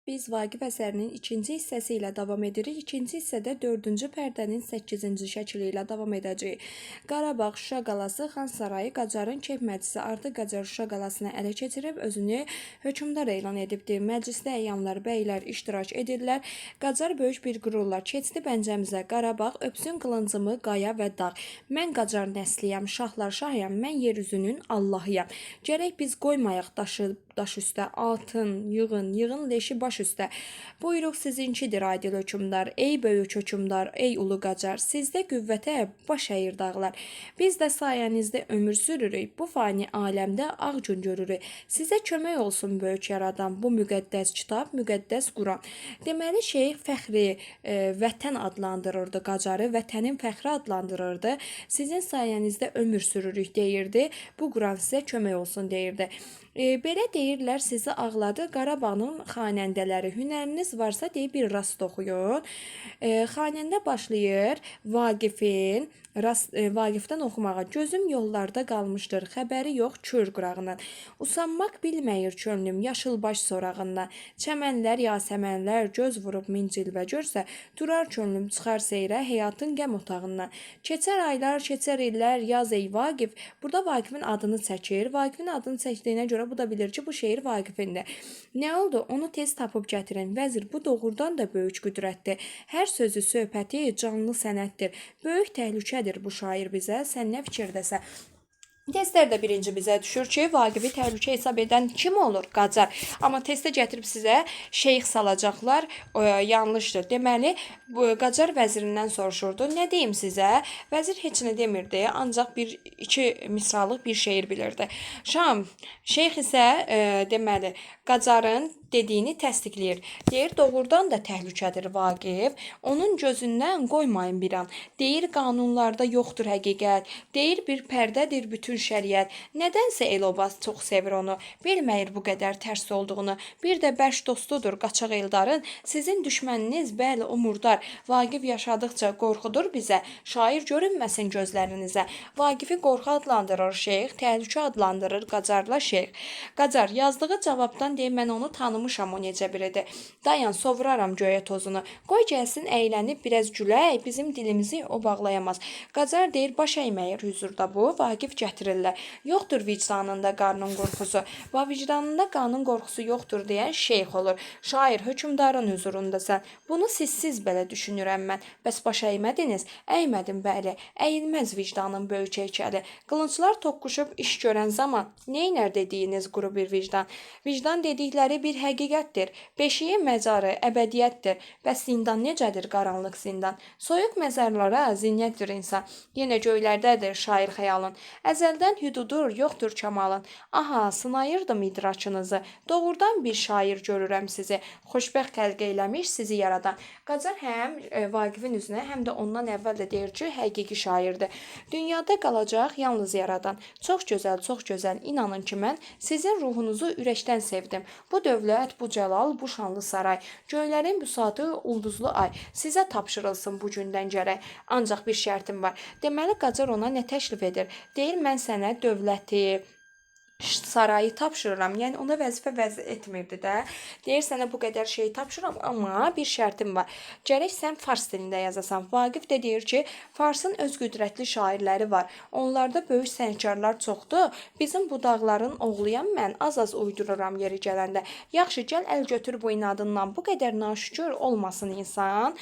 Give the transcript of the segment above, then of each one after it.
Biz Vaqif əsərinin ikinci hissəsi ilə davam edirik. İkinci hissədə 4-cü pərdənin 8-ci şəkli ilə davam edəcəyik. Qarabağ, Şuşa qalası, Xan sarayı, Qacarın keyf məclisi artıq Qacar Şuşa qalasını ələ keçirib özünü hökmdar elan edibdir. Məclisdə əyanlar, bəylər iştirak edirlər. Qacar böyük bir qürurla keçdi bəncəmizə. Qarabağ, öpsün qılıncımı qaya və dağ. Mən Qacar nəsliyəm, şahlar şahıyam, mən yer üzünün Allahıyam. Gərək biz qoymayaq daş üstə, altın, yığın leşi baş üstə. Buyruq sizinkidir aydil hökmdar, ey böyük hökmdar, ey ulu Qacar, sizdə qüvvətə baş əyir dağlar. Biz də sayənizdə ömür sürürük, bu fani aləmdə ağ gün görürük. Sizə kömək olsun böyük yaradan, bu müqəddəs kitab, müqəddəs Quran. Deməli, şeyx fəxri vətən adlandırırdı Qacarı, vətənin fəxri adlandırırdı. Sizin sayənizdə ömür sürürük deyirdi, bu Quran sizə kömək olsun deyirdi. Belə deyirlər, sizi ağladı Qarabağın xanəndələri. Hünəriniz varsa deyib bir rast oxuyun. Xanəndə başlayır Vaqifdən oxumağa. Gözüm yollarda qalmışdır, xəbəri yox kör qırağından. Usanmaq bilməyir könlüm yaşılbaş sorağından. Çəmənlər, yasəmənlər göz vurub min cilvə görsə, durar könlüm çıxar seyrə həyatın qəm otağından. Keçər aylar, keçər illər, yaz ey Vaqif. Burada Vaqifin adını çəkir. Vaqifin adını çəkdiyinə görə bu da bilir ki, bu şeir Vaqifindir. Nə oldu? Onu tez tapıb gətirin. Vəzir, bu doğrudan da böyük qüdrətdir. Hər sözü, söhbəti canlı sənətdir. Böyük təhlükədir bu şair bizə. Sən nə fikirdəsən? Testlərdə birinci bizə düşür ki, Vaqifi təhlükə hesab edən kim olur? Qacar. Amma testə gətirib sizə şeyx salacaqlar. Yanlışdır. Deməli, Qacar vəzirindən soruşurdu. Nə deyim sizə? Vəzir heç nə demirdi. Ancaq iki misralıq bir şeir bilirdi. Şeyx isə deməli, Qacarın dediyini təsdiqləyir. Deyir, doğrudan da təhlükədir Vaqif. Onun gözündən qoymayın bir an. Deyir, qanunlarda yoxdur həqiqət. Deyir, bir pərdədir bütün şəriət. Nədənsə el-obaz çox sevir onu. Bilməyir bu qədər tərs olduğunu. Bir də bəş dostudur qaçaq Eldarın. Sizin düşməniniz bəli o murdar. Vaqif yaşadıqca qorxudur bizə. Şair görünməsin gözlərinizə. Vaqifi qorxu adlandırır şeyx, təhlükə adlandırır Qacarla şeyx. Qacar yazdığı cavabdan deyir, mən onu tanımışam o necə biridir. Dayan, sovuraram göyə tozunu. Qoy gəlsin əylənib biraz gülək, bizim dilimizi o bağlayamaz. Qacar deyir, baş əyməyir hüzurda bu. Vaqif gətirirlər. Yoxdur vicdanında qanun qorxusu. Va vicdanında qanun qorxusu yoxdur deyən şeyx olur. Şair, hökmdarın hüzurundasan. Bunu sizsiz belə düşünürəm mən. Bəs baş əymədiniz? Əymədim bəli. Əyilməz vicdanın böyük heykəli. Qılınclar toqquşub iş görən zaman neynər dediyiniz quru bir vicdan? Vicdan dedikləri bir həqiqətdir. Beşiyi məzarı əbədiyyətdir. Bəs zindan necədir qaranlıq zindan? Soyuq məzarlara zinətdir insan. Yenə göylərdədir şair xəyalın. Əzəldən hüdudur, yoxdur kamalın. Aha, sınayırdım idraçınızı. Doğrudan bir şair görürəm sizi. Xoşbəxt xəlq eyləmiş sizi yaradan. Qacar həm Vaqifin üzünə, həm də ondan əvvəl də deyir ki, həqiqi şairdir. Dünyada qalacaq yalnız yaradan. Çox gözəl, çox gözəl. İnanın ki, mən sizin ruhunuzu ürəkdən sevdim. Bu dövlət, bu cəlal, bu şanlı saray, göylərin büsatı, ulduzlu ay sizə tapşırılsın bu gündən gərək. Ancaq bir şərtim var. Deməli, Qacar ona nə təklif edir? Deyir, mən sənə dövləti, sarayı tapşırıram. Yəni ona vəzifə etmirdi də. Deyir, sənə bu qədər şey tapşırıram, amma bir şərtim var. Gərək sən fars dilində yazasan. Vaqif də deyir ki, farsın öz qüdrətli şairləri var. Onlarda böyük sənətkarlar çoxdur. Bizim bu dağların oğluyam mən, az-az uydururam yeri gələndə. Yaxşı, gəl əl götür bu inadından. Bu qədər naşükür olmasın insan.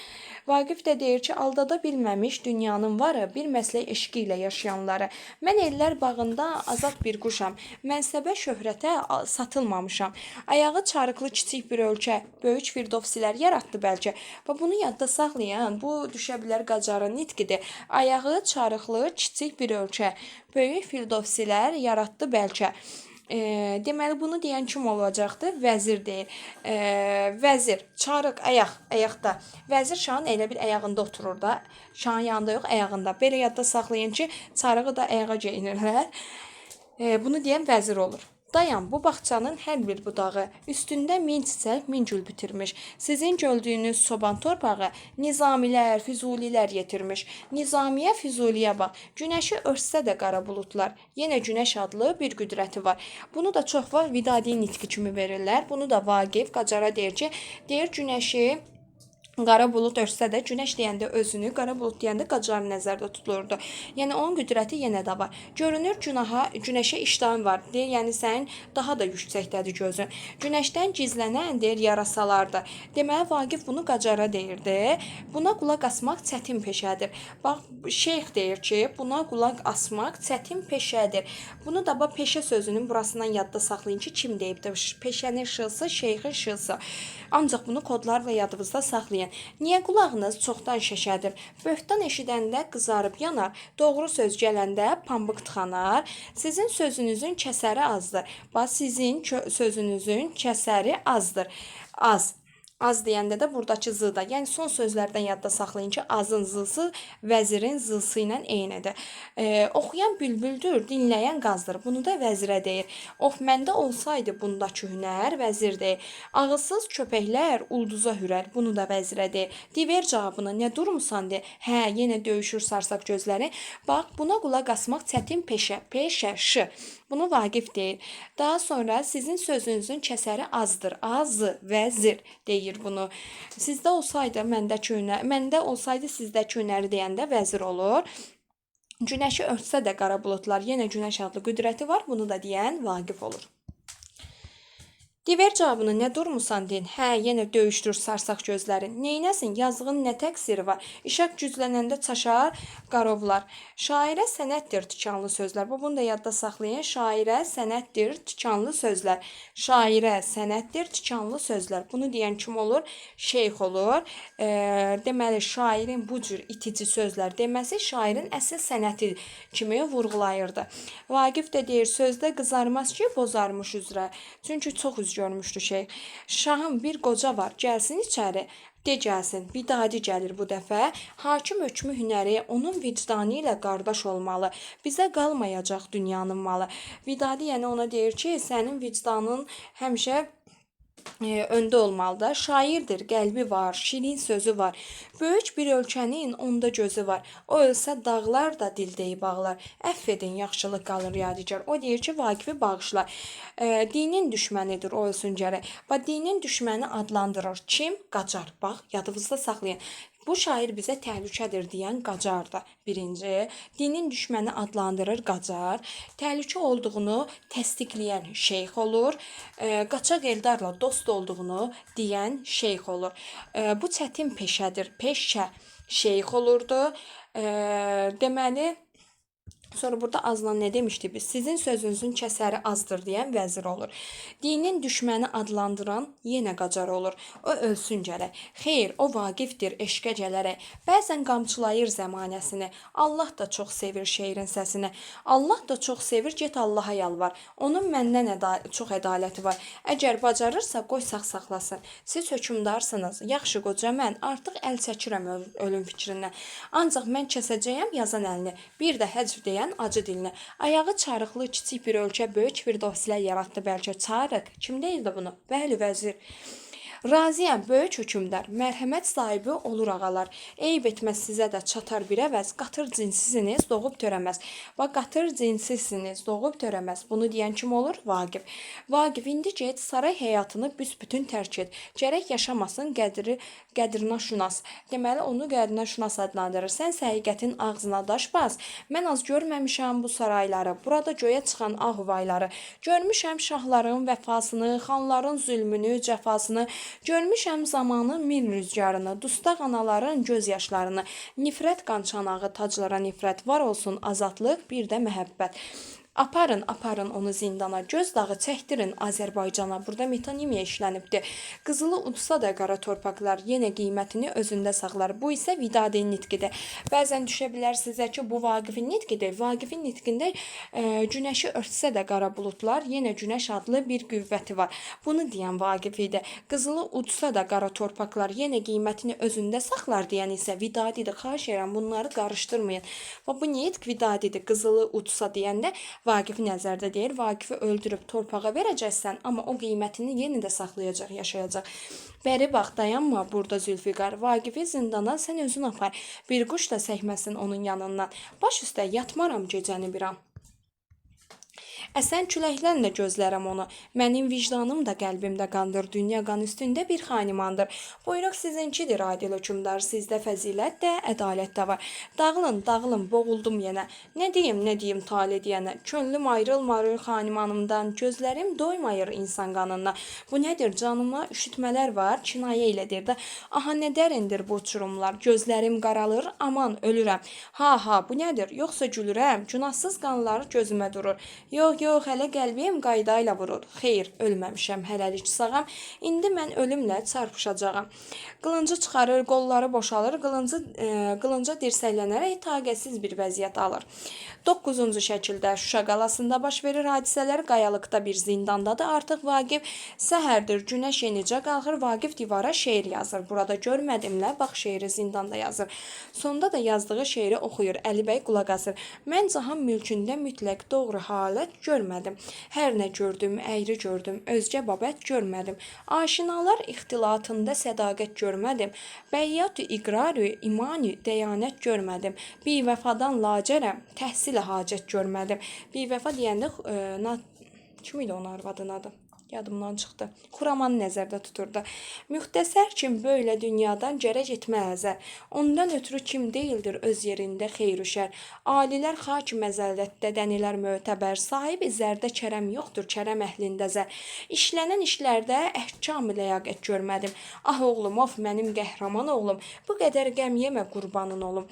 Vaqif də deyir ki, aldada bilməmiş dünyanın varı, bir məslək eşqi ilə yaşayanları. Mən ellər bağında azad bir quşam. Mənsəbə şöhrətə satılmamışam. Ayağı çarıqlı kiçik bir ölkə, böyük firdovsilər yaratdı bəlkə. Və bunu yadda saxlayan, bu düşə bilər Qacarın nitqidir. Ayağı çarıqlı kiçik bir ölkə, böyük firdovsilər yaratdı bəlkə. Deməli, bunu deyən kim olacaqdır? Vəzir deyir. Vəzir, çarıq, ayaqda. Vəzir şahın elə bir ayağında oturur da. Şahın yanında yox, ayağında. Belə yadda saxlayın ki, çarığı da ayağa geyinirlər. Bunu deyən vəzir olur. Dayan, bu bağçanın hər bir budağı, üstündə min çiçək, min gül bitirmiş. Sizin gördüyünüz soban torpağı Nizamilər, Füzulilər yetirmiş. Nizamiyə, Füzuliyə bax. Günəşi örtsə də qara buludlar. Yenə günəş adlı bir qüdrəti var. Bunu da çox vaxt Vidadi nitqi kimi verirlər. Bunu da Vaqif Qacara deyir ki, deyir günəşi qara bulud örtsə də günəş deyəndə özünü, qara bulud deyəndə Qacar nəzərdə tutulurdu. Yəni onun qüdrəti yenə də var. Görünür günəşə iştahın var. Deyir, yəni sənin daha da yüksəkdədir gözün. Günəşdən gizlənən deyir yarasalardır. Deməli Vaqif bunu Qacara deyirdi. Buna qulaq asmaq çətin peşədir. Bax şeyx deyir ki, buna qulaq asmaq çətin peşədir. Bunu da bax peşə sözünün burasından yadda saxlayın ki, kim deyibdir? Peşənin şılsı, şeyxin şılsı. Ancaq bunu kodlarla yadınızda saxlayın. Niyə qulağınız çoxdan şişədir? Böhtan eşidəndə qızarıb yanar, doğru söz gələndə pambıq tıxanar. Sizin sözünüzün kəsəri azdır. Bax, sizin sözünüzün kəsəri azdır. Az. Az deyəndə də buradakı zıda, yəni son sözlərdən yadda saxlayın ki, azın zısı vəzirin zısı ilə eynidir. Oxuyan bülbüldür, dinləyən qazdır. Bunu da vəzirə deyir. Of, məndə olsaydı bundakı hünər, vəzir deyir. Ağılsız köpəklər ulduza hürər. Bunu da vəzirə deyir. Diver cavabını, nə durmusan deyir. Hə, yenə döyüşür sarsaq gözləri. Bax, buna qulaq asmaq çətin peşə. Peşə, şı. Bunu Vaqif deyir. Daha sonra sizin sözünüzün kəsəri azdır. Azı, vəzir deyir bunu. Sizdə olsaydı məndə olsaydı sizdəki hünəri deyəndə vəzir olur. Günəşi örtsə də qara buludlar, yenə günəş adlı qüdrəti var. Bunu da deyən Vaqif olur. Diver cavabını, nə durmusan deyin. Hə, yenə döyüşdür sarsaq gözlərin. Neynəsin, yazığın nə təqsiri var? İşaq güclənəndə çaşar qarovlar. Şairə sənətdir tikanlı sözlər. Bunu da yadda saxlayın. Şairə sənətdir tikanlı sözlər. Şairə sənətdir tikanlı sözlər. Bunu deyən kim olur? Şeyx olur. Deməli, şairin bu cür itici sözlər deməsi şairin əsl sənəti kimi vurğulayırdı. Vaqif də deyir, sözdə qızarmaz ki, bozarmış üzrə. Çünki çox görmüşdü şey. Şahın bir qoca var, gəlsin içəri. De gəlsin, Vidadi gəlir bu dəfə. Hakim hökmü hünəri onun vicdanı ilə qardaş olmalı. Bizə qalmayacaq dünyanın malı. Vidadi yəni ona deyir ki, sənin vicdanın həmişə öndə olmalıdır. Şairdir, qəlbi var, şirin sözü var. Böyük bir ölkənin onda gözü var. O ölsə dağlar da dil deyib ağlar. Əff edin, yaxşılıq qalır yadigar. O deyir ki, Vaqifi bağışlar. Dinin düşmənidir, o ölsün gərək. Bax, dinin düşməni adlandırır. Kim? Qacar. Bax, yadınızda saxlayın. Bu şair bizə təhlükədir deyən Qacardır. Birinci, dinin düşməni adlandırır Qacar. Təhlükə olduğunu təsdiqləyən şeyx olur. Qaçaq Eldarla dost olduğunu deyən şeyx olur. Bu çətin peşədir. Peşə şeyx olurdu. Deməli, sonra burada azla nə demişdik biz? Sizin sözünüzün kəsəri azdır deyən vəzir olur. Dinin düşməni adlandıran yenə Qacar olur. O ölsün gərək. Xeyr, o Vaqifdir eşqə gələrək. Bəzən qamçılayır zəmanəsini. Allah da çox sevir şeirin səsini. Allah da çox sevir, get Allaha yalvar. Onun məndən çox ədaləti var. Əgər bacarırsa, qoy saxlasın. Siz hökümdarsınız. Yaxşı qoca, mən artıq əl çəkirəm ölüm fikrindən. Ancaq mən kəsəcəyəm yazan əlini. Bir də həcv deyən acı dilinə. Ayağı çarıqlı kiçik bir ölkə böyük bir dosilər yaratdı bəlkə. Çarıq. Kim deyildi bunu? Bəli, vəzir. Raziyəm, böyük hökümdar, mərhəmət sahibi olur ağalar. Eyb etməz sizə də çatar bir əvəz. Qatır cinsisiniz, doğub törəməz. Bax, qatır cinsisiniz, doğub törəməz. Bunu deyən kim olur? Vaqif. Vaqif, indi get, saray həyatını büsbütün tərk et. Gərək yaşamasın qədrinəşünas. Deməli, onu qədrinəşünas adlandırır. Sən həqiqətin ağzına daş bas. Mən az görməmişəm bu sarayları, burada göyə çıxan ahuvayları. Görmüşəm şahların vəfasını, xanların zülmünü, cəfasını. Görmüşəm zamanın min rüzgarını, dustaq anaların göz yaşlarını. Nifrət qançanağı taclara nifrət, var olsun azadlıq, bir də məhəbbət. Aparın onu zindana, göz dağı çəkdirin Azərbaycana. Burada metonimiya işlənibdir. Qızılı udsa da qara torpaqlar yenə qiymətini özündə saxlar. Bu isə Vidadinin nitqidir. Bəzən düşə bilər sizə ki, bu Vaqifin nitqidir. Vaqifin nitqində günəşi örtsə də qara buludlar, yenə günəş adlı bir qüvvəti var. Bunu deyən Vaqif idi. Qızılı udsa da qara torpaqlar yenə qiymətini özündə saxlar deyən isə Vidadidir. Xahiş edirəm, bunları qarışdırmayın. Bu nitq Vidadidir. Qızılı udsa deyəndə Vaqifi nəzərdə deyir. Vaqifi öldürüb torpağa verəcəksən, amma o qiymətini yenə də saxlayacaq, yaşayacaq. Bəri bax, dayanma burada Zülfiqar. Vaqifi zindana sən özün apar. Bir quş da səkməsin onun yanından. Baş üstə yatmaram gecəni bir an. Əsən küləklərlə gözlərəm onu. Mənim vicdanım da qəlbim də qandır. Dünya qan üstündə bir xanimandır. Buyruq sizinkidir adil hökümdar. Sizdə fəzilət də, ədalət də var. Dağılın, dağılın, boğuldum yenə. Nə deyim tale deyənə. Könlüm ayrılmır xanimanımdan. Gözlərim doymayır insan qanından. Bu nədir canıma üşütmələr var. Kinayə ilədir də. Aha nə dərindir bu uçurumlar. Gözlərim qaralır, aman ölürəm. Ha, bu nədir? Yoxsa gülürəm. Günahsız qanları gözümə durur. Yox, hələ qəlbim qayda ilə vurur. Xeyr, ölməmişəm, hələlik sağam. İndi mən ölümlə çarpışacağam. Qılıncı çıxarır, qolları boşalır, qılınca dirsəklənərək taqətsiz bir vəziyyət alır. 9-cu şəkildə Şuşa qalasında baş verir hadisələr. Qayalıqda bir zindandadır. Artıq Vaqif səhərdir, günəş yenicə qalxır. Vaqif divara şeir yazır. Burada görmədimlə, bax şeiri zindanda yazır. Sonda da yazdığı şeiri oxuyur. Əli bəy qulaq asır. Mən cahan mülkündə mütləq doğru halət görmədim. Hər nə gördüm, əyri gördüm, özgə babət görmədim. Aşinalar ixtilatında sədaqət görmədim. Bəyyat-ı iqrar-ı imani dəyanət görmədim. Bivəfadan lacərəm, təhsil hacət görmədim. Bivəfa deyəndə kim idi onun arvadının adı? Yadımdan çıxdı. Xuramanı nəzərdə tuturdu. Müxtəsər kim böylə dünyadan gərək etməzə. Ondan ötürü kim deyildir öz yerində xeyr-ü şər. Alilər xaç məzəllətdə dənilər mötəbər. Sahibi zərdə kərəm yoxdur, kərəm əhlində zər. İşlənən işlərdə əhkam ləyaqət görmədim. Ah oğlum, of mənim qəhrəman oğlum. Bu qədər qəm yemə qurbanın olum.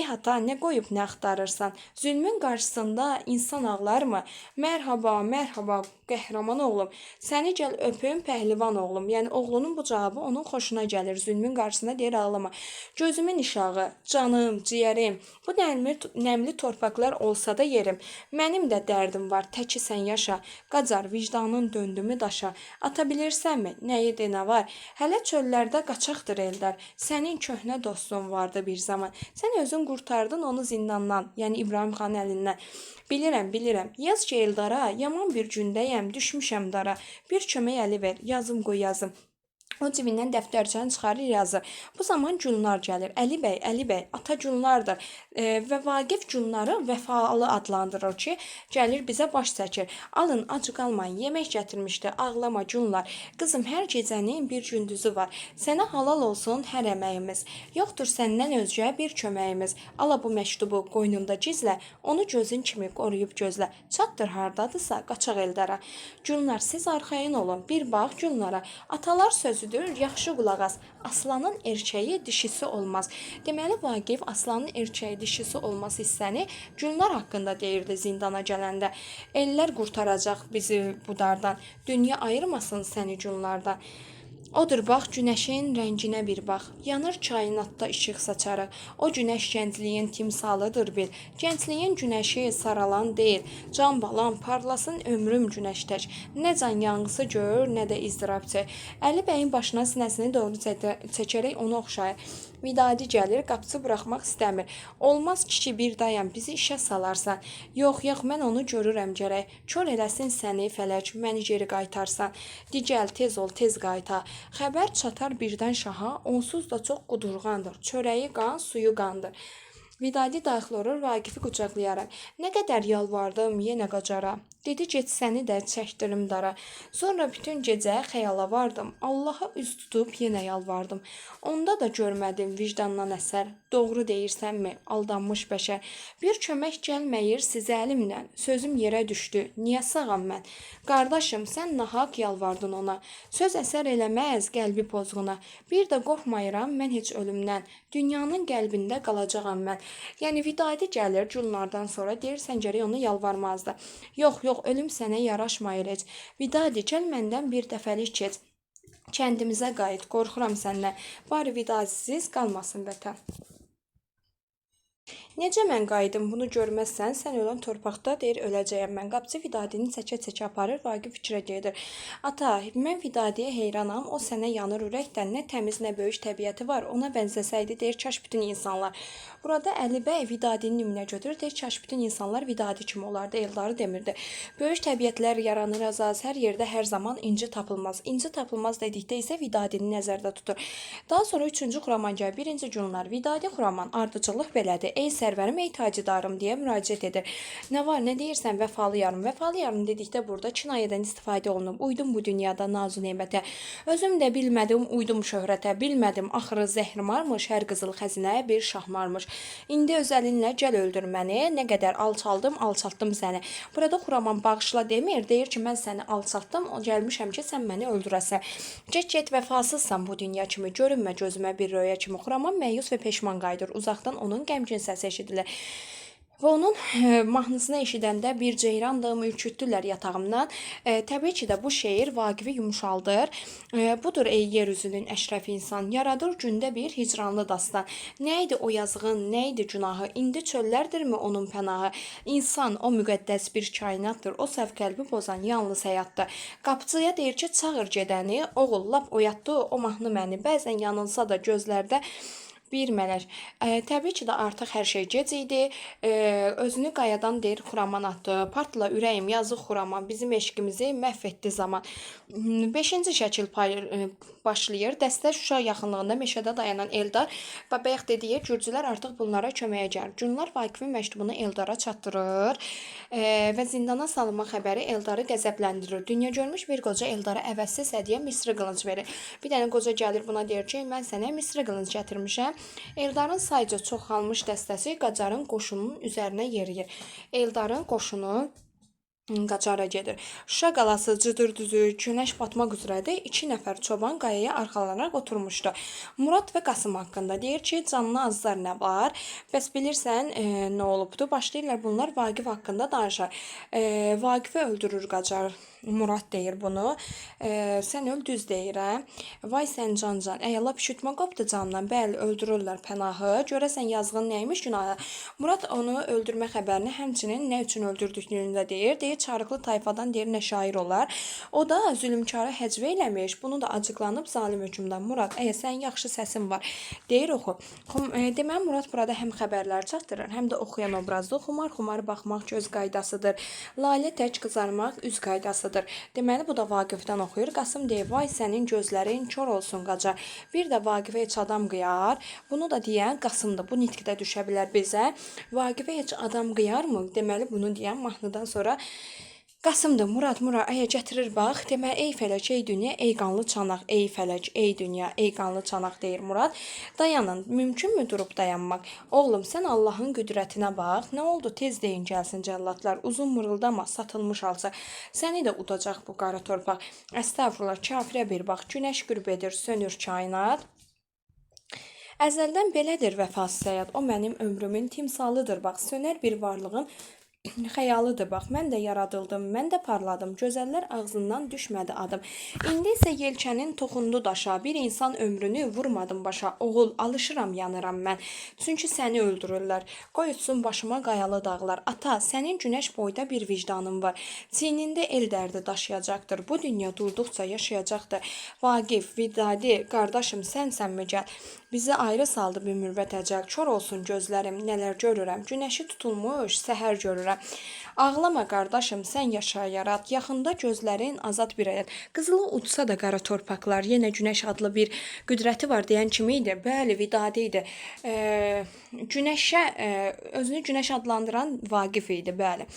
Ata, nə qoyub nə axtarırsan? Zülmün qarşısında insan ağlarmı? Mərhaba, qəhrəman oğlum. Səni gəl öpüm pəhlivan oğlum. Yəni oğlunun bu cavabı onun xoşuna gəlir. Zülmün qarşısında deyir ağlama. Gözümün işağı, canım, ciyərim. Bu nəmli torpaqlar olsa da yerim. Mənim də dərdim var. Təki sən yaşa. Qacar vicdanın döndümü daşa. Ata bilirsənmi? Nə idi, nə var? Hələ çöllərdə qaçaqdır ellər. Sənin köhnə dostun vardı bir zaman. Sən özün qurtardın onu zindandan. Yəni İbrahim xanın əlindən. Bilirəm. Yaz ki Eldara, yaman bir gündəyəm, düşmüşəm dara. Bir kömək əli ver, yazım qoy yazım. O cibindən dəftərçəni çıxarır, yazır. Bu zaman Gülnar gəlir. Əli bəy, ata Gülnardır. Və Vaqif Gülnarı vəfalı adlandırır ki, gəlir bizə baş çəkir. Alın, acı qalmayın, yemək gətirmişdi. Ağlama Gülnar. Qızım, hər gecənin bir gündüzü var. Sənə halal olsun hər əməyimiz. Yoxdur səndən özgə bir köməyimiz. Ala bu məktubu qoynunda gizlə, onu gözün kimi qoruyub gözlə. Çatdır hardadırsa, qaçaq Eldara. Gülnar, siz arxayın olun. Bir bax Gülnara. Atalar sözü yaxşı qulaq as. Aslanın erkəyi dişisi olmaz. Deməli Vaqif aslanın erkəyi dişisi olmaz hissəni Gülnar haqqında deyirdi zindana gələndə. Ellər qurtaracaq bizi bu dardan. Dünya ayırmasın səni Gülnardan. Odur bax günəşin rənginə bir bax. Yanır kainatda işıq saçaraq. O günəş gəncliyin timsalıdır bil. Gəncliyin günəşi saralan deyil. Can balam parlasın ömrüm günəş tək. Nə can yanğısı gör, nə də izdirab çək. Əli bəyin başına sinəsini doğru çəkərək onu oxşayır. Vidadi gəlir, qapısı buraxmaq istəmir. Olmaz kişi bir dayan, bizi işə salarsan. Yox, mən onu görürəm gərək. Kör eləsin səni fələk, məni geri qaytarsan. Digəl, tez ol, tez qayta. Xəbər çatar birdən şaha, onsuz da çox qudurğandır. Çörəyi qan, suyu qandır. Vidadi daxil olur, Vaqifi qucaqlayaraq. Nə qədər yalvardım, yenə qacara. Dedi get səni də çəkdirim dara. Sonra bütün gecə xəyala vardım. Allaha üz tutub yenə yalvardım. Onda da görmədim vicdandan əsər. Doğru deyirsənmi, aldanmış bəşər. Bir kömək gəlməyir sizə əlimlə. Sözüm yerə düşdü, niyə sağam mən? Qardaşım, sən nahaq yalvardın ona. Söz əsər eləməz qəlbi pozğuna. Bir də qorxmayıram mən heç ölümdən. Dünyanın qəlbində qalacağam mən. Yəni Vidadi gəlir Gülnardan sonra deyirsən gərək ona yalvarmazdı. Yox, ölüm sənə yaraşmayır heç. Vidadi, gəl məndən bir dəfəlik keç. Kəndimizə qayıt, qorxuram səndən. Bari Vidadisiz qalmasın vətən. Necə mən qayıdım, bunu görməzsən, sən ölən torpaqda deyir öləcəyəm mən. Qapıçı Vidadini çəkə-çəkə aparır, Vaqif fikrə gedir. Ata, mən Vidadiyə heyranam, o sənə yanır ürəkdən, nə təmiz, nə böyük təbiəti var, ona bənzəsəydi deyir kaş bütün insanlar. Burada Əli bəy Vidadinin nümunə götürür, deyir kaş bütün insanlar Vidadi kimi olardı, Eldarı demirdi. Böyük təbiətlər yaranır azaz, hər yerdə hər zaman inci tapılmaz. İnci tapılmaz dedikdə isə Vidadini nəzərdə tutur. Daha sonra 3-cü Xuraman gəlir. 1-ci günlər Vidadi Xuraman ardıcıllıq belədir. Ey sərvərim, ey tacidarım deyə müraciət edir. Nə var, nə deyirsən, vəfalıyam. Vəfalıyam dedikdə burada kinayədən istifadə olunub. Uydum bu dünyada nazu nemətə. Özüm də bilmədim, uydum şöhrətə. Bilmədim, axırı zəhrim varmış, hər qızıl xəzinəyə bir şahmarmış. İndi öz əlinlə gəl öldür məni. Nə qədər alçaldım, alçaltdım səni. Burada Xuraman bağışla demir. Deyir ki, mən səni alçaltdım, gəlmişəm ki, sən məni öldürəsən. Get vəfasızsan bu dünya kimi. Görünmə gözümə bir röya kimi. Xuraman məyus və peşman qayıdır. Uzaqdan onun qəmgin səsi eşidilir. Və onun mahnısını eşidəndə bir ceyrandır, ürkütdülər yatağımdan. Təbii ki də bu şeir Vaqifi yumşaldır. Budur ey yer üzünün əşrəf insan, yaradır gündə bir hicranlı dastan. Nə idi o yazığın, nə idi günahı, indi çöllərdirmi onun pənahı? İnsan o müqəddəs bir kainatdır, o səhv qəlbi pozan yalnız həyatdır. Qapıcıya deyir ki, çağır gedəni, oğul lap oyatdı o mahnı məni, bəzən yanılsa da gözlərdə bir mələk. Təbii ki də artıq hər şey gec idi. Özünü qayadan deyir Xuraman atdı. Partla ürəyim, yazıq Xuraman, bizim eşqimizi məhv etdi zaman. 5-ci şəkil başlayır. Dəstə Şuşa yaxınlığında meşədə dayanan Eldar və bayaq dediyi gürcülər artıq bunlara köməyə gəlir. Günlər Vaqifin məktubunu Eldara çatdırır və zindana salınma xəbəri Eldarı qəzəbləndirir. Dünya görmüş bir qoca Eldara əvəzsiz hədiyyə misri qılınc verir. Bir dənə qoca gəlir buna deyir ki, mən sənə misri qılınc gətirmişəm. Eldarın sayca çoxalmış dəstəsi Qacarın qoşununun üzərinə yeriyir. Eldarın qoşunu Qacara gedir. Şuşa qalası cıdır düzü, günəş batmaq üzrədir. 2 nəfər çoban qayaya arxalanaraq oturmuşdu. Murad və Qasım haqqında deyir ki, canlı azlar nə var? Bəs bilirsən nə olubdu? Başlayırlar bunlar Vaqif haqqında danışar. Vaqifi öldürür Qacar. Murad deyir bunu. Sən öl düz deyirəm. Vay sən can. Lap şütmə qopdu candan. Bəli, öldürürlər pənahı. Görəsən yazığın nəymiş günahı? Murad onu öldürmə xəbərini həmçinin nə üçün öldürdüklərini də deyir. Deyir çarıqlı tayfadan deyir nə şair olar. O da zülmkarı həcv eləmiş. Bunu da acıqlanıb zalim hökmdan. Murad, sən yaxşı səsin var. Deyir oxu. Deməli Murad burada həm xəbərlər çatdırır, həm də oxuyan obrazda xumar baxmaq göz qaydasıdır. Lalə tək qızarmaq üz qaydasıdır. Deməli bu da Vaqifdən oxuyur. Qasım deyir, vay sənin gözlərin kör olsun Qacar. Bir də Vaqifə heç adam qıyar. Bunu da deyən Qasımdır. Bu nitqdə düşə bilər bizə. Vaqifə heç adam qıyarmı? Deməli bunu deyən mahnıdan sonra Qasımdır. Murad, gətirir bax. Deməli, ey fələk, ey dünya, ey qanlı çanaq, ey fələk, ey dünya, ey qanlı çanaq deyir Murad. Dayanın, mümkünmü durub dayanmaq? Oğlum, sən Allahın qüdrətinə bax. Nə oldu? Tez deyin gəlsin cəllatlar. Uzun mırıldama, satılmış alsa. Səni də udacaq bu qara torpaq. Əstəğfurullah, kafirə bir bax. Günəş qürb edir, sönür kainat. Əzəldən belədir vəfasız həyat. O mənim ömrümün timsalıdır. Bax, sönər bir varlığın xəyalıdır bax, mən də yaradıldım, mən də parladım, gözəllər ağzından düşmədi adım. İndi isə yelkənin toxundu daşa, bir insan ömrünü vurmadım başa. Oğul, alışıram, yanıram mən, çünki səni öldürürlər. Qoy utsun başıma qayalı dağlar. Ata, sənin günəş boyda bir vicdanın var. Çiynində el dərdi daşıyacaqdır. Bu dünya durduqca yaşayacaqdır. Vaqif, Vidadi, qardaşım, sənsənmi gəl? Bizi ayrı saldı bir mürvət əcəl. Kör olsun gözlərim, nələr görürəm. Günəşi tutulmuş, səhər görürəm. Ağlama qardaşım, sən yaşa yarat. Yaxında gözlərin azad bir həyat. Qızılı uçsa da qara torpaqlar, yenə günəş adlı bir qüdrəti var deyən kimi idi. Bəli, Vidadi idi. Özünü günəş adlandıran Vaqif idi, bəli.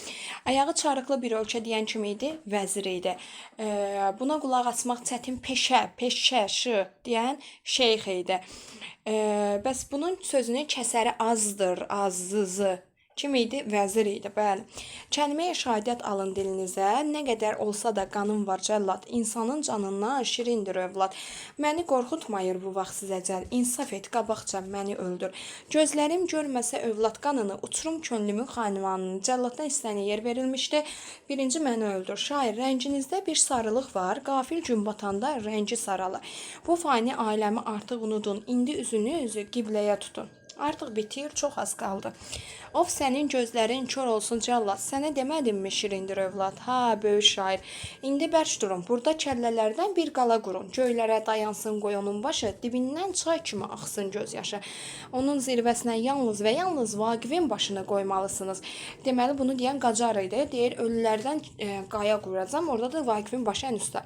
Ayağı çarıqlı bir ölkə deyən kimi idi, vəzir idi. Buna qulaq asmaq çətin peşə deyən şeyx idi. Bəs bunun sözünün kəsəri azdır, azızı. Kim idi? Vəzir idi, bəli. Kəlməyə şəhadət alın dilinizə, nə qədər olsa da qanım var cəllad, insanın canından şirindir övlad. Məni qorxutmayır bu vaxt əcəl, insaf et, qabaqca məni öldür. Gözlərim görməsə övlad qanını, uçurum könlümün xanimanını. Cəlladdan istəyənə yer verilmişdi, birinci məni öldür. Şair, rənginizdə bir sarılıq var, qafil gün batanda rəngi saralı. Bu fani aləmi artıq unudun, indi üzünüzü qibləyə tutun. Artıq bitir, çox az qaldı. Of sənin gözlərin kör olsun cəllad. Sənə demədimmi şirindir övlad? Ha, böyük şair. İndi bərk durun. Burada kəllələrdən bir qala qurun. Göylərə dayansın qoyunun başı, dibindən çay kimi axsın göz yaşı. Onun zirvəsinə yalnız və yalnız Vaqifin başını qoymalısınız. Deməli bunu deyən Qacar idi. Deyir ölülərdən qaya quracam. Orada da Vaqifin başı ən üstə.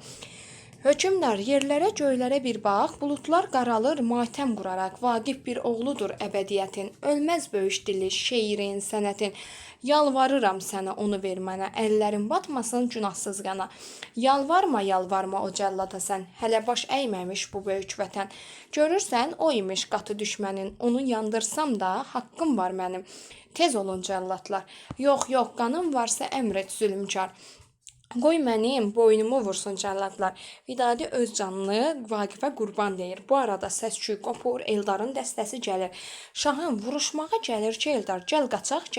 Hökümdar, yerlərə, göylərə bir bax, bulutlar qaralır matəm quraraq, Vaqif bir oğludur əbədiyyətin, ölməz böyük dili, şeirin, sənətin. Yalvarıram sənə onu ver mənə, əllərin batmasın günahsız qana. Yalvarma, yalvarma o cəllada sən, hələ baş əyməmiş bu böyük vətən. Görürsən, o imiş qatı düşmənin, onu yandırsam da haqqım var mənim. Tez olun cəlladlar. Yox, yox, qanım varsa əmr et zülmkar. Qoy mənim boynumu vursun cəlladlar. Vidadi öz canını Vaqifə qurban deyir. Bu arada səs-küy qopur, Eldarın dəstəsi gəlir. Şahın vuruşmağa gəlir ki, Eldar, gəl qaçaq,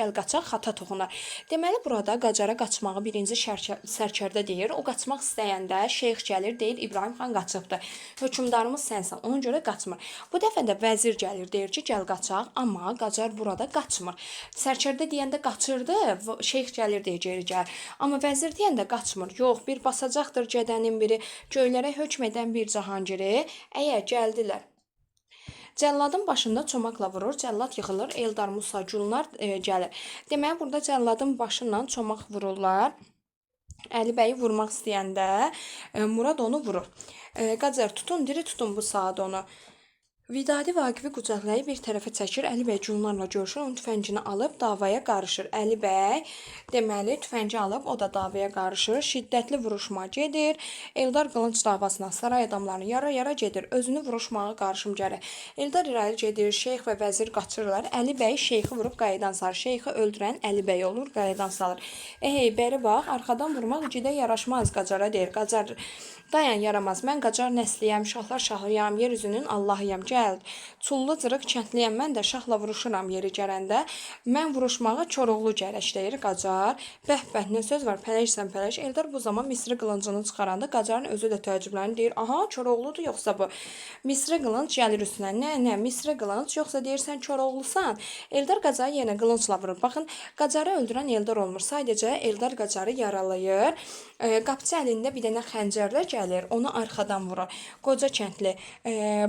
xata toxunar. Deməli burada Qacara qaçmağı birinci sərkərdə deyir. O qaçmaq istəyəndə şeyx gəlir, deyir İbrahim xan qaçıbdır. Hökümdarımız sənsən, ona görə qaçmır. Bu dəfə də vəzir gəlir, deyir ki, gəl qaçaq, amma Qacar burada qaçmır. Sərkərdə deyəndə qaçırdı, şeyx gəlir deyir, geri gəl. Amma vəzir deyəndə qaçmır. Yox, bir basacaqdır gədənin biri, göylərə hökm edən bir cahangiri. Əgər gəldilər. Cəlladın başında çomaqla vurur, cəllad yıxılır, Eldar Musa Gülnar gəlir. Deməli, burada cəlladın başından çomaq vururlar. Əli bəyi vurmaq istəyəndə Murad onu vurur. Qacar tutun, diri tutun bu saat onu. Vidadi Vaqifi qucaqlayıb bir tərəfə çəkir, Əli bəy Gülnarla görüşür, onun tüfəngini alıb davaya qarışır. Əli bəy deməli tüfəngi alıb o da davaya qarışır, şiddətli vuruşma gedir. Eldar qılınc davasına saray adamlarını yara-yara gedir, özünü vuruşmağa qarışım gəlir. Eldar irəli gedir, şeyx və vəzir qaçırlar. Əli bəy şeyxi vurub qayıdan salır. Şeyxi öldürən Əli bəy olur, qayıdan salır. Bəri bax, arxadan vurmaq ikidə yaraşmaz Qacara deyir. Qacar dayan yaramaz. Mən Qacar nəsliyəm, şahlar şahıyam, yer üzünün Allahıyam. Gəl. Çullu cırıq kəndliyəm, mən də şahla vuruşuram yeri gərəndə. Mən vuruşmağa Koroğlu gərək deyir Qacar. Bəh, nə söz var, pələşsən pələş. Eldar bu zaman Misri qılıncını çıxaranda Qacarın özü də təəccüblənir, deyir, aha, Koroğludur yoxsa bu. Misri qılınc gəlir üstünə. Nə, Misri qılınc, yoxsa deyirsən Koroğlusan. Eldar Qacarı yenə qılıncla vurur. Baxın, Qacarı öldürən Eldar olmur. Sadəcə Eldar Qacarı yaralayır. Qapçı əlində bir dənə xəncərlə gəlir, onu arxadan vurur. Qoca kəndli.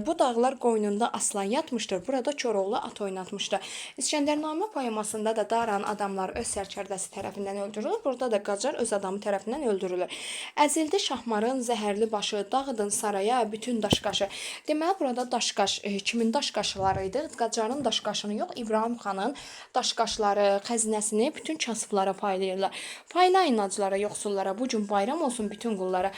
Bu dağlar qoynunda aslan yatmışdır. Burada Koroğlu at oynatmışdır. İskəndərnamə poemasında da Daran adamlar öz sərkərdəsi tərəfindən öldürülür. Burada da Qacar öz adamı tərəfindən öldürülür. Əzildi şahmarın zəhərli başı, dağıdın saraya bütün daşqaşı. Deməli burada daşqaş, kimin daşqaşları idi? Qacarın daşqaşını yox, İbrahim xanın daşqaşları, xəzinəsini bütün kasıblara paylayırlar. Paylayın acılara, yoxsullara, bu gün bayram olsun bütün qullara.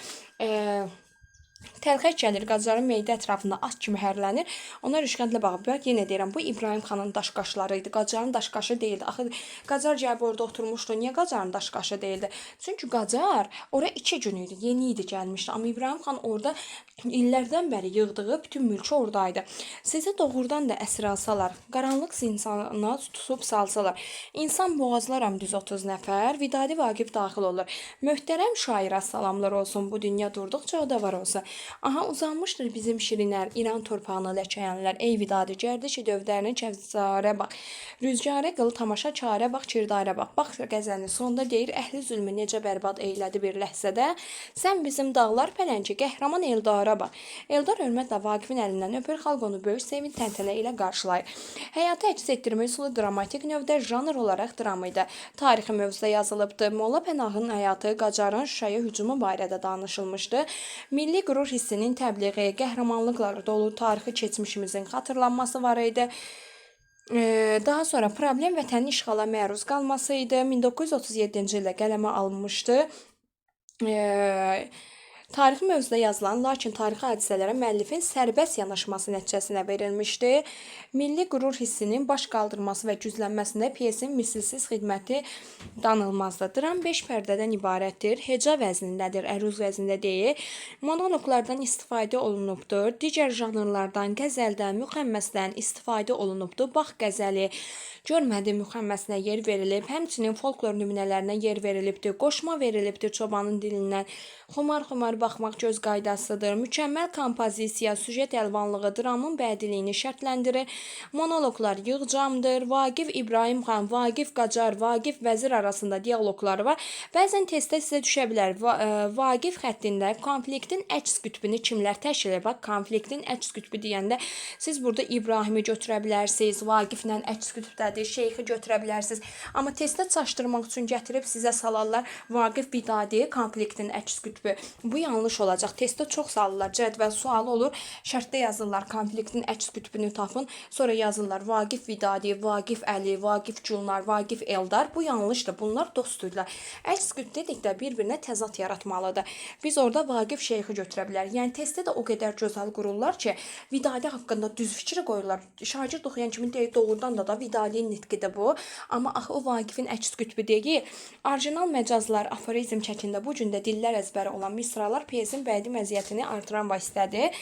Təlxək gəlir, Qacarın meydi ətrafında at kimi hərlənir. Ona rüşkəndlə baxıb, bak yenə deyirəm, bu İbrahim xanın daşqaşları idi, Qacarın daşqaşı deyildi. Axı Qacar gəlib orada oturmuşdu, niyə Qacarın daşqaşı deyildi? Çünki Qacar ora 2 gün idi, yeni idi gəlmişdi. Amma İbrahim xan orada illərdən bəri yığdığı bütün mülkü oradaydı. Sizi doğrudan da əsir alsalar, qaranlıq zinsana tutub salsalar, insan boğazlaram düz 30 nəfər, Vidadi Vaqif daxil olur. Möhtərəm şairə salamlar olsun, bu dünya durduqca o da var olsa. Aha, uzanmışdır bizim şirinlər, İran torpağına ləkəyənlər, ey Vidadi, gərdişi dövdərini kəvzarə bax, rüzgarə qıl tamaşa çarə bax, kirdarə bax. Bax qəzəlinin sonunda deyir, əhli zülmü necə bərbad eylədi bir ləhzədə, sən bizim dağlar pələnki, qəhrəman Eldara bax. Eldar hörmətlə Vaqifin əlindən öpür, xalq onu böyük sevin təntənə ilə qarşılayır. Həyatı əks etdirmək üsulu dramatik növdə janr olaraq drama idi. Tarixi mövzuda yazılıbdı. Molla Pənahın həyatı, Qacarın Şuşaya hücumu barədə danışılmışdı. Milli qürur hissinin təbliği, qəhrəmanlıqlar dolu tarixi keçmişimizin xatırlanması var idi. Daha sonra problem vətənin işğala məruz qalması idi. 1937-ci ildə qələmə alınmışdı. Tarixi mövzuda yazılan, lakin tarixi hadisələrə müəllifin sərbəst yanaşması nəticəsinə verilmişdi. Milli qürur hissinin baş qaldırması və güclənməsində pyesin misilsiz xidməti danılmazdır. Dram 5 pərdədən ibarətdir. Heca vəznindədir, əruz vəznində deyil. Monoloqlardan istifadə olunubdur. Digər janrlardan, qəzəldən, müxəmməsdən istifadə olunubdur. Bax qəzəli, görmədi müxəmməsinə yer verilib. Həmçinin folklor nümunələrinə yer verilibdir. Qoşma verilibdir çobanın dilindən. Xumar yuxarı baxmaq göz qaydasıdır. Mükəmməl kompozisiya, süjet əlvanlığı dramın bədiliyini şərtləndirir. Monoloqlar yığcamdır. Vaqif İbrahimxan, Vaqif Qacar, Vaqif Vəzir arasında dialoqları var. Bəzən testdə sizə düşə bilər. Vaqif xəttində konfliktin əks qütbünü kimlər təşkil edir? Bax, konfliktin əks qütbü deyəndə siz burada İbrahimi götürə bilərsiniz. Vaqiflə əks qütbdədir. Şeyxi götürə bilərsiniz. Amma testdə çaşdırmaq üçün gətirib sizə salarlar Vaqif Vidadi konfliktin əks qütbü. Bu yanlış olacaq. Testdə çox salırlar. Cədvəl sualı olur. Şərtdə yazırlar konfliktin əks qütbünü tapın. Sonra yazırlar Vaqif Vidadi, Vaqif Əli, Vaqif Gülnar, Vaqif Eldar. Bu yanlışdır. Bunlar dostdurlar. Əks qütb dedikdə bir-birinə təzad yaratmalıdır. Biz orada Vaqif şeyxi götürə bilərik. Yəni testdə də o qədər gözəl qururlar ki, Vidadi haqqında düz fikir qoyurlar. Şagird oxuyan kimi deyir, doğrudan da Vidadi'nin nitqidir bu. Amma axı o Vaqifin əks qütbü deyil. Orijinal məcazlar, aforizm şəklində bu cündə dillər əzbəri olan misralar pyesin bədii məziyyətini artıran vasitədir.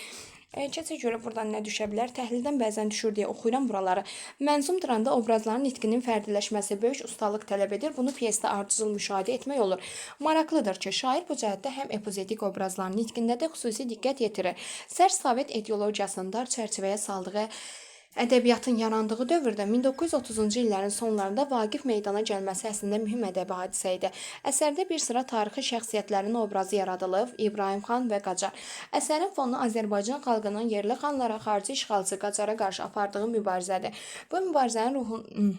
Keçə görə buradan nə düşə bilər? Təhlildən bəzən düşür deyə oxuyuram buraları. Mənzum dranda obrazların nitqinin fərdiləşməsi böyük ustalıq tələb edir. Bunu pyesdə ardıcıl müşahidə etmək olur. Maraqlıdır ki, şair bu cəhətdə həm epizetik obrazların nitqində də xüsusi diqqət yetirir. Sərt sovet ideologiyasının dar çərçivəyə saldığı ədəbiyyatın yarandığı dövrdə 1930-cu illərin sonlarında Vaqif meydana gəlməsi əslində mühüm ədəbi hadisə idi. Əsərdə bir sıra tarixi şəxsiyyətlərin obrazı yaradılıb, İbrahimxan və Qacar. Əsərin fonu Azərbaycan xalqının yerli xanlara, xarici işğalçı Qacara qarşı apardığı mübarizədir. Bu mübarizənin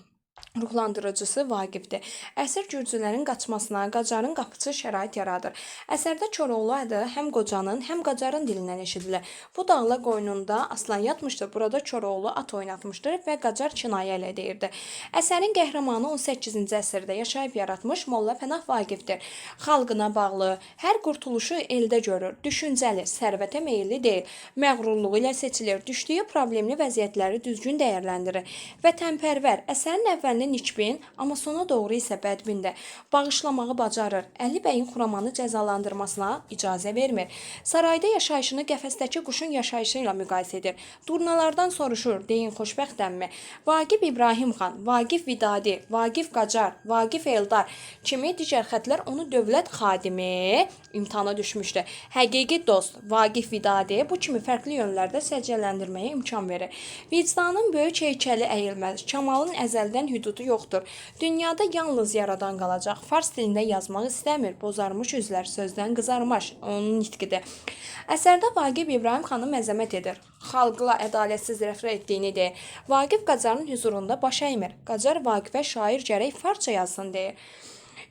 ruhlandırıcısı Vaqifdir. Əsər gürcülərin qaçmasına, Qacarın qapıçı şərait yaradır. Əsərdə Koroğlu adı həm qocanın, həm Qacarın dilindən eşidilir. Bu dağla qoynunda aslan yatmışdır. Burada Koroğlu at oynatmışdır və Qacar kinayə ilə deyirdi. Əsərin qəhrəmanı 18-ci əsrdə yaşayıb yaratmış Molla Pənah Vaqifdir. Xalqına bağlı, hər qurtuluşu əldə görür. Düşüncəli, sərvətə meyilli deyil. Məğrurluğu ilə seçilir. Düşdüyü problemli vəziyyətləri düzgün dəyərləndirir. Vətənpərvər, əsərin əvvəlində nikbin, amma sona doğru isə bədbindir. Bağışlamağı bacarır. Əli bəyin Xuramanı cəzalandırmasına icazə vermir. Sarayda yaşayışını qəfəsdəki quşun yaşayışı ilə müqayisə edir. Durnalardan soruşur, deyin xoşbəxtəmmi? Vaqif İbrahimxan, Vaqif Vidadi, Vaqif Qacar, Vaqif Eldar kimi digər xətlər onu dövlət xadimi imtihana düşmüşdü. Həqiqi dost Vaqif Vidadi bu kimi fərqli yönlərdə səciyyələndirməyə imkan verir. Vicdanın böyük heykəli əyilməz. Kamalın əzəldən hüdudu yoxdur. Dünyada yalnız yaradan qalacaq. Fars dilində yazmaq istəmir. Bozarmış üzlər sözdən qızarmış. Onun nitqidir. Əsərdə Vaqif İbrahimxanı məzəmmət edir. Xalqla ədalətsiz rəftar etdiyini deyir. Vaqif Qacarın hüzurunda baş əymir. Qacar Vaqifə şair gərək farsça yazsın deyir.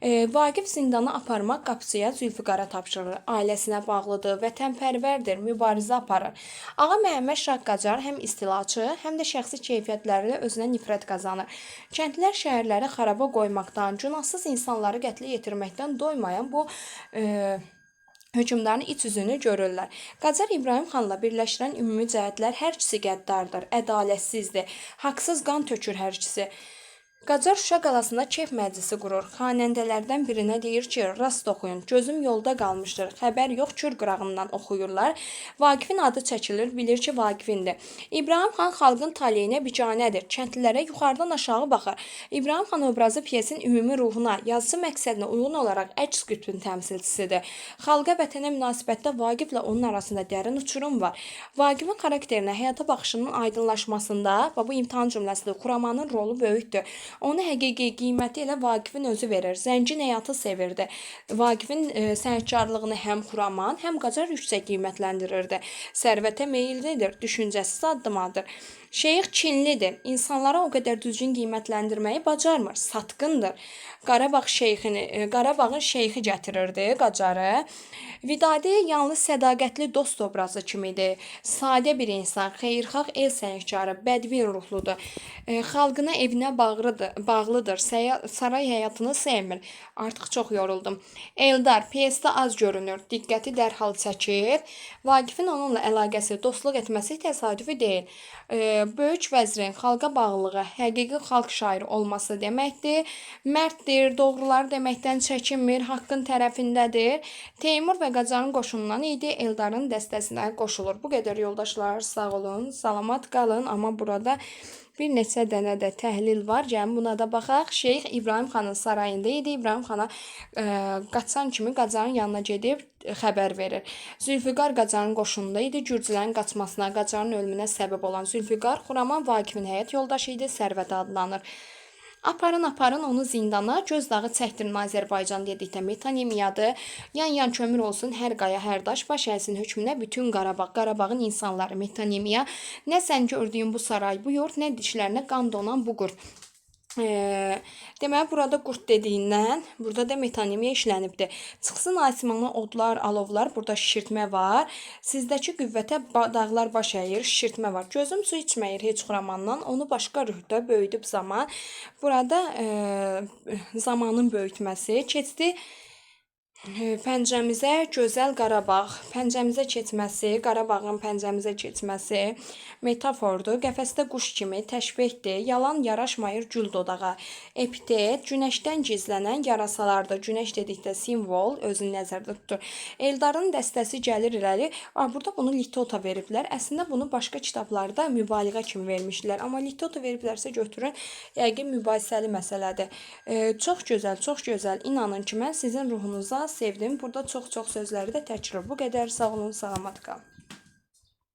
Vaqif zindana aparmaq qapıçıya Zülfüqara tapşırır. Ailəsinə bağlıdır, vətənpərvərdir, mübarizə aparır. Ağa Məhəmməd Şah Qacar həm istilaçı, həm də şəxsi keyfiyyətlərlə özünə nifrət qazanır. Kəndlər şəhərləri xaraba qoymaqdan, günahsız insanları qətlə yetirməkdən doymayan bu hökmdarın iç üzünü görürlər. Qacar İbrahimxanla birləşdirən ümumi cəhətlər hər ikisi qəddardır, ədalətsizdir, haqsız qan tökür hər ikisi. Qacar Şuşa qalasında keyf məclisi qurur. Xanəndələrdən birinə deyir ki, rast oxuyun, gözüm yolda qalmışdır. Xəbər yox, Kür qırağından oxuyurlar. Vaqifin adı çəkilir, bilir ki, Vaqifindir. İbrahimxan xalqın taleyinə biganədir. Kəndlilərə yuxarıdan aşağı baxır. İbrahimxan obrazı pyesin ümumi ruhuna, yazısı məqsədinə uyğun olaraq əks qütbün təmsilçisidir. Xalqa, vətənə münasibətdə Vaqiflə onun arasında dərin uçurum var. Vaqifin xarakterinə, həyata baxışının aydınlaşmasında və bu imtahan cümləsində Xuramanın rolu böyükdür. Onu həqiqi qiyməti ilə Vaqifin özü verir. Zəngin həyatı sevirdi. Vaqifin sənətkarlığını həm Xuraman, həm Qacar yüksək qiymətləndirirdi. Sərvətə meyillidir, düşüncəsiz addımıdır. Şeyx kinlidir. İnsanlara o qədər düzgün qiymətləndirməyi bacarmır. Satqındır. Qarabağın şeyxi gətirirdi Qacarı. Vidadi yalnız sədaqətli dost obrazı kimidir. Sadə bir insan, xeyirxah el sənətkarı, bədbin ruhludur. Xalqına, evinə bağlıdır. Saray həyatını sevmir. Artıq çox yoruldum. Eldar pyesdə az görünür. Diqqəti dərhal çəkir. Vaqifin onunla əlaqəsi, dostluq etməsi təsadüfi deyil. Böyük vəzirin xalqa bağlılığı, həqiqi xalq şairi olması deməkdir. Mərddir, doğruları deməkdən çəkinmir, haqqın tərəfindədir. Teymur və Qacarın qoşunundan idi, Eldarın dəstəsinə qoşulur. Bu qədər yoldaşlar, sağ olun, salamat qalın. Amma burada Bir neçə dənə də təhlil var. Gəlin buna da baxaq. Şeyx İbrahim xanın sarayında idi. İbrahim xana qaçan kimi Qacarın yanına gedib xəbər verir. Zülfüqar Qacarın qoşununda idi. Gürcülərin qaçmasına, Qacarın ölümünə səbəb olan Zülfüqar Xuraman Vaqifin həyat yoldaşı idi. Sərvət adlanır. Aparın onu zindana, göz dağı çəkdirin Azərbaycan dedikdə metonimiyadır. Yan kömür olsun hər qaya, hər daş, baş əysin hökmünə bütün Qarabağ, Qarabağın insanları metonimiya. Nə sən gördüyün bu saray, bu yurt, nə dişlərinə qan donan bu qurd. Deməli, burada qurd dediyindən, burada da metonimiya işlənibdir. Çıxsın asimana odlar, alovlar, burada şişirtmə var. Sizdəki qüvvətə dağlar baş əyir, şişirtmə var. Gözüm su içməyir heç Xuramandan, onu başqa rühdə böyüdüb zaman. Burada zamanın böyütməsi keçdi. Pəncəmizə gözəl Qarabağ, pəncəmizə keçməsi, Qarabağın pəncəmizə keçməsi metafordur. Qəfəsdə quş kimi təşbehdir. Yalan yaraşmayır gül dodağa. Epitet, günəşdən gizlənən yarasalardır. Günəş dedikdə simvol özünü nəzərdə tutur. Eldarın dəstəsi gəlir irəli. Burada bunu litota veriblər. Əslində bunu başqa kitablarda mübaliğə kimi vermişdilər. Amma litota veriblərsə götürün. Yəqin mübahisəli məsələdir. Çox gözəl, çox gözəl. İnanın ki, mən sizin ruhunuza sevdim. Burada çox sözləri də təkrar. Bu qədər. Sağ olun, salamat qalın.